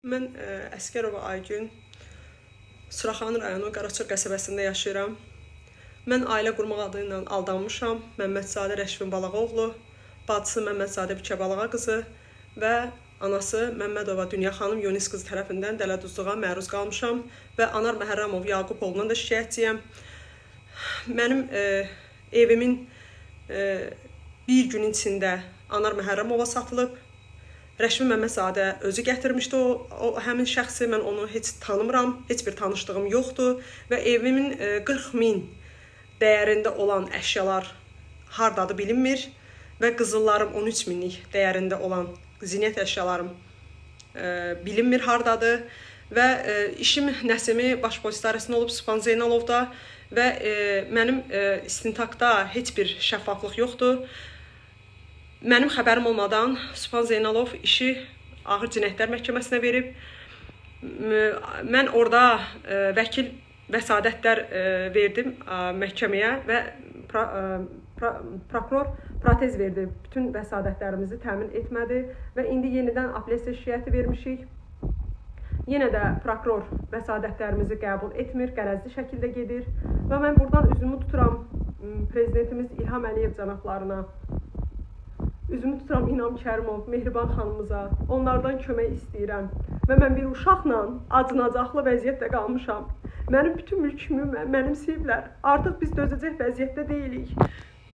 Mən Əskərova Aygün, Suraxanı rayonu Qaraçır qəsəbəsində yaşayıram. Mən ailə qurmaq adı ilə aldanmışam. Məmmədzadə Rəşvin Balağoğlu, bacısı Məmmədzadə Bikə Balağa qızı və anası Məmmədova Dünya xanım Yunis qızı tərəfindən dələduzluğa məruz qalmışam və Anar Məhərrəmov Yaqub oğlundan da şikayətçiyəm. Mənim evimin bir gün içində Anar Məhərrəmova satılıb. Rəşvin Məmmədzadə özü gətirmişdi o həmin şəxsi, mən onu heç tanımıram, heç bir tanışdığım yoxdur və evimin 40 min dəyərində olan əşyalar hardadır bilinmir və qızıllarım 13 minlik dəyərində olan zinət əşyalarım bilinmir hardadır və işim Nəsimi Baş Polis İdarəsində olub Sübhan Zeynalovda və mənim istintaqda heç bir şəffaflıq yoxdur. Mənim xəbərim olmadan Sübhan Zeynalov işi Ağır Cinayətlər Məhkəməsinə verib. Mən orada vəkil vəsadətlər verdim məhkəməyə və prokuror protez verdi. Bütün vəsadətlərimizi təmin etmədi və indi yenidən apellyasiya şikayəti vermişik. Yenə də prokuror vəsadətlərimizi qəbul etmir, qərəzli şəkildə gedir və mən buradan üzümü tuturam prezidentimiz İlham Əliyev cənablarına. Üzümü tuturam İnam Kərimov, Mehriban xanımıza, onlardan kömək istəyirəm və mən bir uşaqla acınacaqlı vəziyyətdə qalmışam. Mənim bütün mülkümü mənimsəyiblər, artıq biz dözəcək vəziyyətdə deyilik.